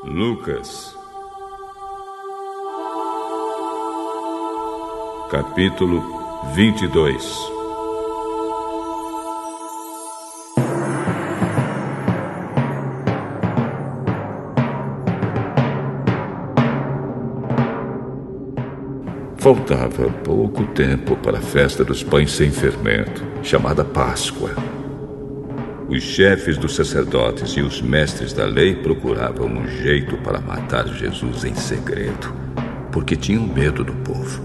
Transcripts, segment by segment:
Lucas, capítulo 22. Faltava pouco tempo para a festa dos pães sem fermento, chamada Páscoa. Os chefes dos sacerdotes e os mestres da lei procuravam um jeito para matar Jesus em segredo, porque tinham medo do povo.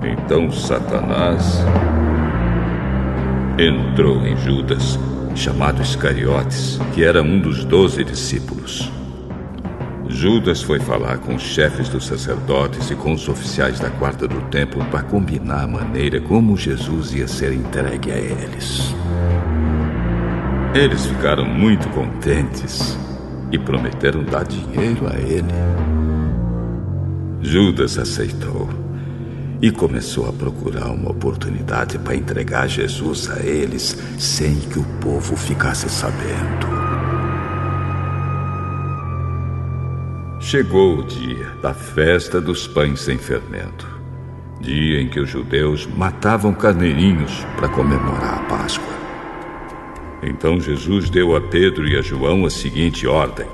Então Satanás entrou em Judas, chamado Iscariotes, que era um dos 12 discípulos. Judas foi falar com os chefes dos sacerdotes e com os oficiais da guarda do templo para combinar a maneira como Jesus ia ser entregue a eles. Eles ficaram muito contentes e prometeram dar dinheiro a ele. Judas aceitou e começou a procurar uma oportunidade para entregar Jesus a eles sem que o povo ficasse sabendo. Chegou o dia da festa dos pães sem fermento, dia em que os judeus matavam carneirinhos para comemorar a Páscoa. Então Jesus deu a Pedro e a João a seguinte ordem: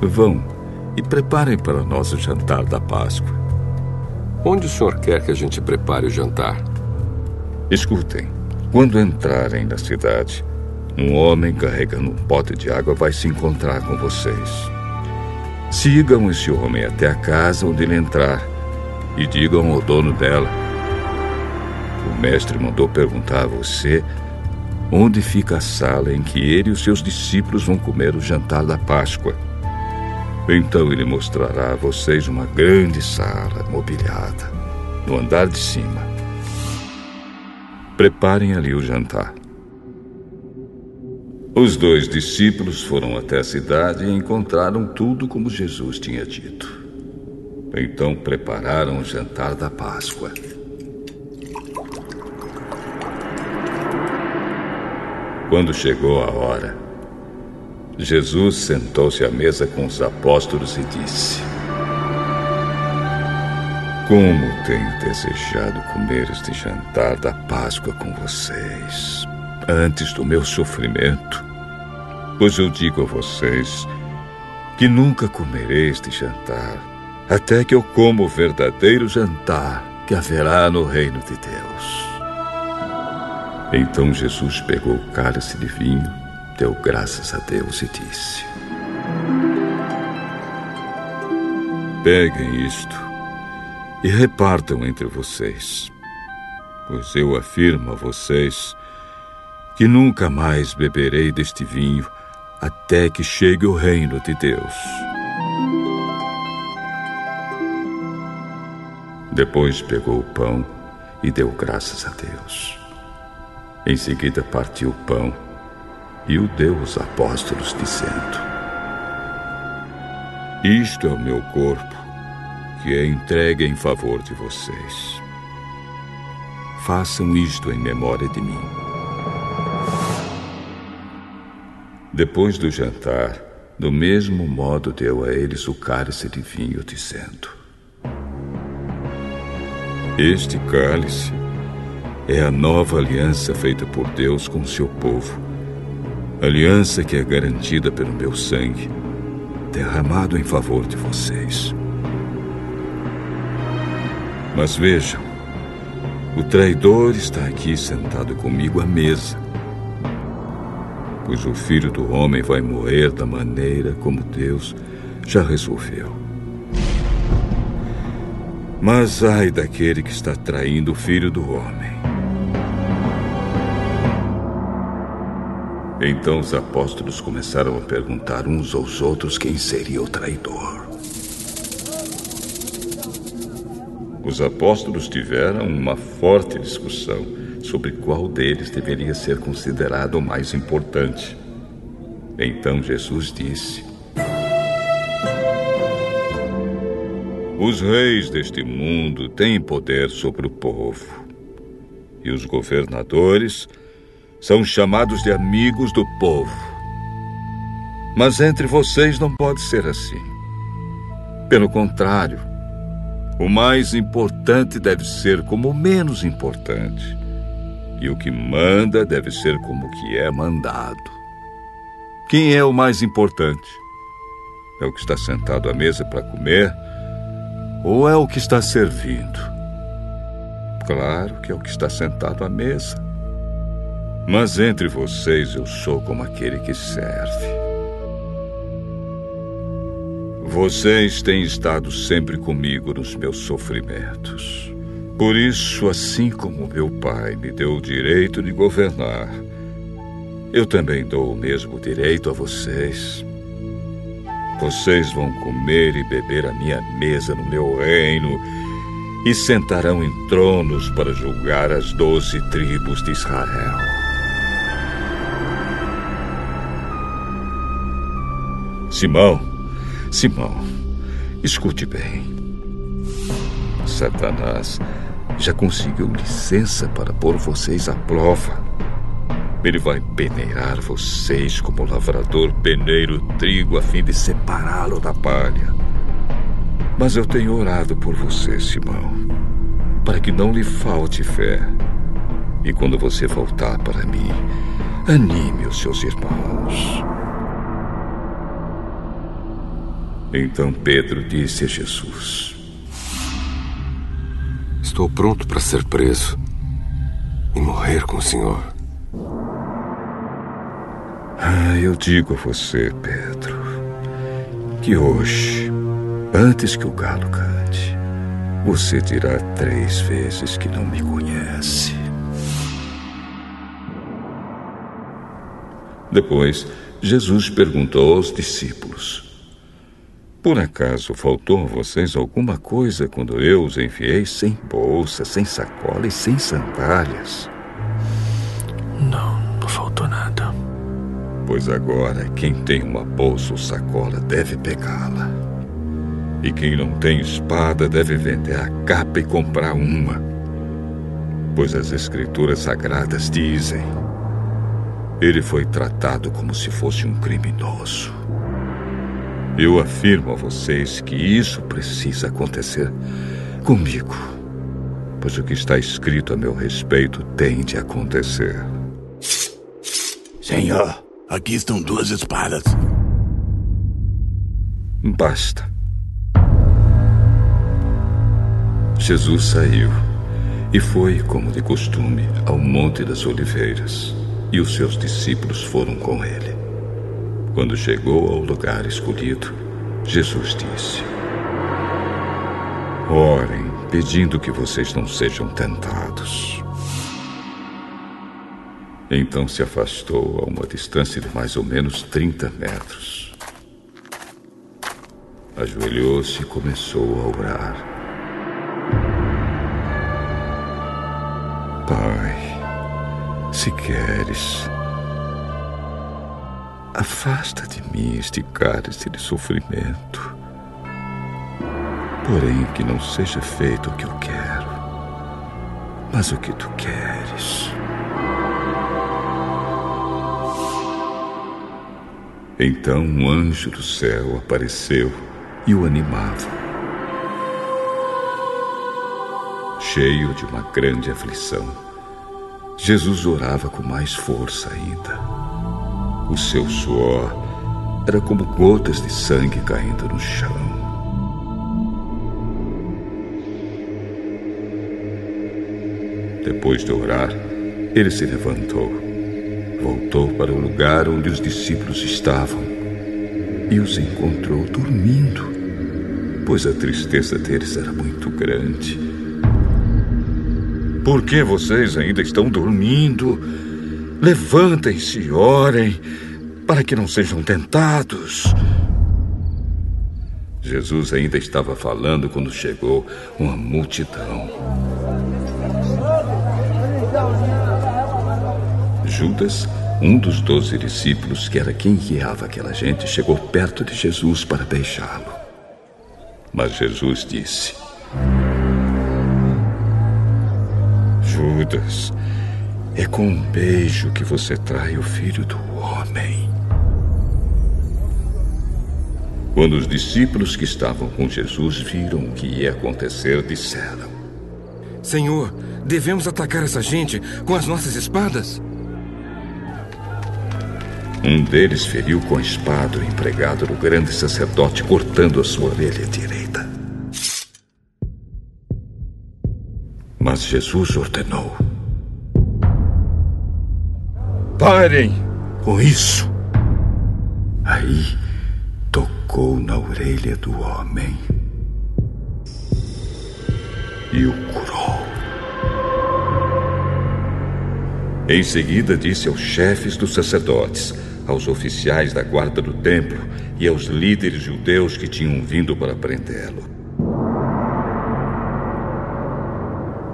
vão e preparem para nós o jantar da Páscoa. Onde o senhor quer que a gente prepare o jantar? Escutem, quando entrarem na cidade, um homem carregando um pote de água vai se encontrar com vocês. Sigam esse homem até a casa onde ele entrar e digam ao dono dela: o mestre mandou perguntar a você onde fica a sala em que ele e os seus discípulos vão comer o jantar da Páscoa. Então ele mostrará a vocês uma grande sala mobiliada, no andar de cima. Preparem ali o jantar. Os 2 discípulos foram até a cidade e encontraram tudo como Jesus tinha dito. Então prepararam o jantar da Páscoa. Quando chegou a hora, Jesus sentou-se à mesa com os apóstolos e disse: como tenho desejado comer este jantar da Páscoa com vocês, antes do meu sofrimento. Pois eu digo a vocês que nunca comerei este jantar, até que eu coma o verdadeiro jantar que haverá no reino de Deus. Então Jesus pegou o cálice de vinho, deu graças a Deus e disse: peguem isto e repartam entre vocês, pois eu afirmo a vocês que nunca mais beberei deste vinho até que chegue o reino de Deus. Depois pegou o pão e deu graças a Deus. Em seguida partiu o pão e o deu aos apóstolos, dizendo: isto é o meu corpo, que é entregue em favor de vocês. Façam isto em memória de mim. Depois do jantar, do mesmo modo deu a eles o cálice de vinho, dizendo: este cálice é a nova aliança feita por Deus com o seu povo, aliança que é garantida pelo meu sangue, derramado em favor de vocês. Mas vejam, o traidor está aqui sentado comigo à mesa, pois o Filho do Homem vai morrer da maneira como Deus já resolveu. Mas ai daquele que está traindo o Filho do Homem. Então os apóstolos começaram a perguntar uns aos outros quem seria o traidor. Os apóstolos tiveram uma forte discussão sobre qual deles deveria ser considerado o mais importante. Então Jesus disse: os reis deste mundo têm poder sobre o povo, e os governadores são chamados de amigos do povo. Mas entre vocês não pode ser assim. Pelo contrário, o mais importante deve ser como o menos importante. E o que manda deve ser como o que é mandado. Quem é o mais importante? É o que está sentado à mesa para comer? Ou é o que está servindo? Claro que é o que está sentado à mesa. Mas entre vocês eu sou como aquele que serve. Vocês têm estado sempre comigo nos meus sofrimentos. Por isso, assim como meu pai me deu o direito de governar, eu também dou o mesmo direito a vocês. Vocês vão comer e beber à minha mesa no meu reino e sentarão em tronos para julgar as 12 tribos de Israel. Simão, escute bem. Satanás já conseguiu licença para pôr vocês à prova. Ele vai peneirar vocês como o lavrador peneira o trigo a fim de separá-lo da palha. Mas eu tenho orado por você, Simão, para que não lhe falte fé. E quando você voltar para mim, anime os seus irmãos. Então Pedro disse a Jesus: Estou pronto para ser preso e morrer com o Senhor. Eu digo a você, Pedro, que hoje, antes que o galo cante, você dirá 3 vezes que não me conhece. Depois, Jesus perguntou aos discípulos: por acaso faltou a vocês alguma coisa quando eu os enviei sem bolsa, sem sacola e sem sandálias? Não faltou nada. Pois agora quem tem uma bolsa ou sacola deve pegá-la. E quem não tem espada deve vender a capa e comprar uma. Pois as Escrituras Sagradas dizem: ele foi tratado como se fosse um criminoso. Eu afirmo a vocês que isso precisa acontecer comigo, pois o que está escrito a meu respeito tem de acontecer. Senhor, aqui estão 2 espadas. Basta. Jesus saiu e foi, como de costume, ao Monte das Oliveiras, e os seus discípulos foram com ele. Quando chegou ao lugar escolhido, Jesus disse: orem, pedindo que vocês não sejam tentados. Então se afastou a uma distância de mais ou menos 30 metros. Ajoelhou-se e começou a orar. Pai, se queres, afasta de mim este cálice de sofrimento. Porém, que não seja feito o que eu quero, mas o que tu queres. Então um anjo do céu apareceu e o animava. Cheio de uma grande aflição, Jesus orava com mais força ainda. O seu suor era como gotas de sangue caindo no chão. Depois de orar, ele se levantou, voltou para o lugar onde os discípulos estavam e os encontrou dormindo, pois a tristeza deles era muito grande. Por que vocês ainda estão dormindo? Levantem-se e orem, para que não sejam tentados. Jesus ainda estava falando quando chegou uma multidão. Judas, um dos 12 discípulos, que era quem guiava aquela gente, chegou perto de Jesus para beijá-lo. Mas Jesus disse: Judas, é com um beijo que você trai o Filho do Homem. Quando os discípulos que estavam com Jesus viram o que ia acontecer, disseram: Senhor, devemos atacar essa gente com as nossas espadas? Um deles feriu com a espada o empregado do grande sacerdote, cortando a sua orelha direita. Mas Jesus ordenou: parem com isso. Aí tocou na orelha do homem e o curou. Em seguida disse aos chefes dos sacerdotes, aos oficiais da guarda do templo e aos líderes judeus que tinham vindo para prendê-lo: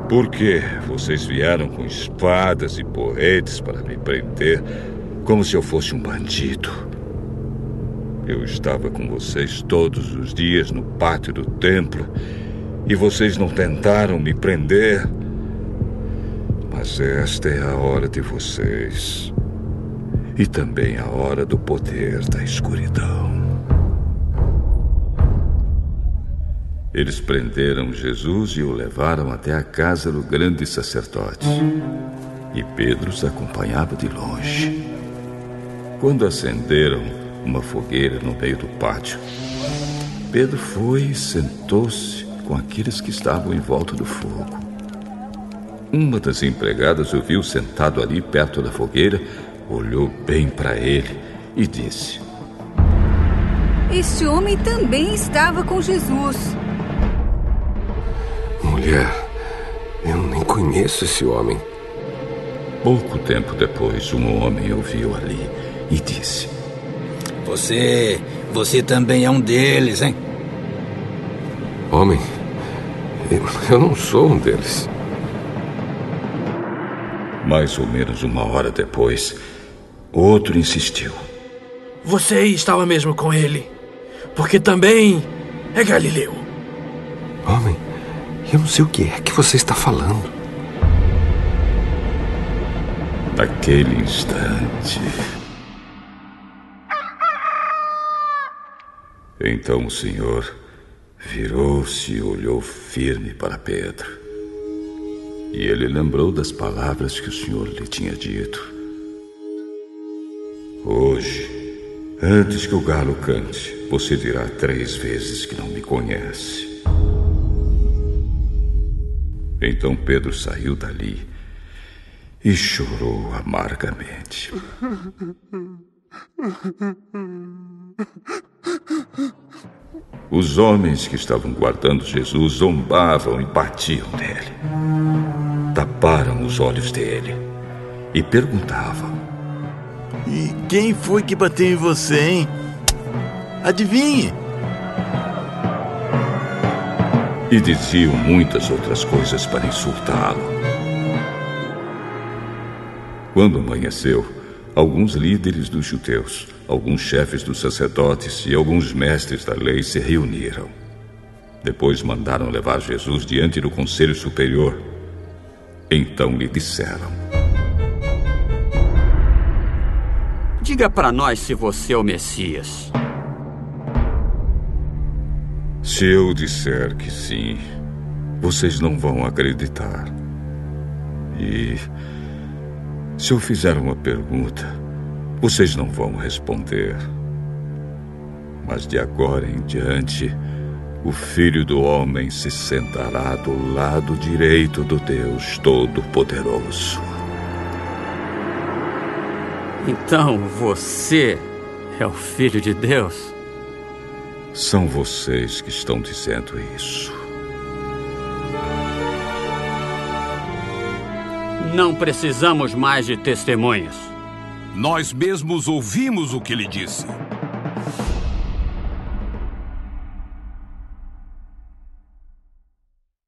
por que vocês vieram com espadas e porretes para me prender, como se eu fosse um bandido? Eu estava com vocês todos os dias no pátio do templo e vocês não tentaram me prender. Mas esta é a hora de vocês e também a hora do poder da escuridão. Eles prenderam Jesus e o levaram até a casa do grande sacerdote. E Pedro os acompanhava de longe. Quando acenderam uma fogueira no meio do pátio, Pedro foi e sentou-se com aqueles que estavam em volta do fogo. Uma das empregadas o viu sentado ali perto da fogueira, olhou bem para ele e disse: este homem também estava com Jesus. Mulher, eu nem conheço esse homem. Pouco tempo depois, um homem o viu ali e disse: Você também é um deles, hein? Homem, eu não sou um deles. Mais ou menos uma hora depois, outro insistiu: você estava mesmo com ele, porque também é galileu. Homem, eu não sei o que é que você está falando. Naquele instante, então o Senhor virou-se e olhou firme para Pedro. E ele lembrou das palavras que o Senhor lhe tinha dito: hoje, antes que o galo cante, você dirá 3 vezes que não me conhece. Então Pedro saiu dali e chorou amargamente. Os homens que estavam guardando Jesus zombavam e batiam nele. Taparam os olhos dele e perguntavam: e quem foi que bateu em você, hein? Adivinhe! E diziam muitas outras coisas para insultá-lo. Quando amanheceu, alguns líderes dos judeus, alguns chefes dos sacerdotes e alguns mestres da lei se reuniram. Depois mandaram levar Jesus diante do conselho superior. Então lhe disseram: diga para nós se você é o Messias. Se eu disser que sim, vocês não vão acreditar. E se eu fizer uma pergunta, vocês não vão responder. Mas de agora em diante, o Filho do Homem se sentará do lado direito do Deus Todo-Poderoso. Então você é o Filho de Deus? São vocês que estão dizendo isso. Não precisamos mais de testemunhas. Nós mesmos ouvimos o que ele disse.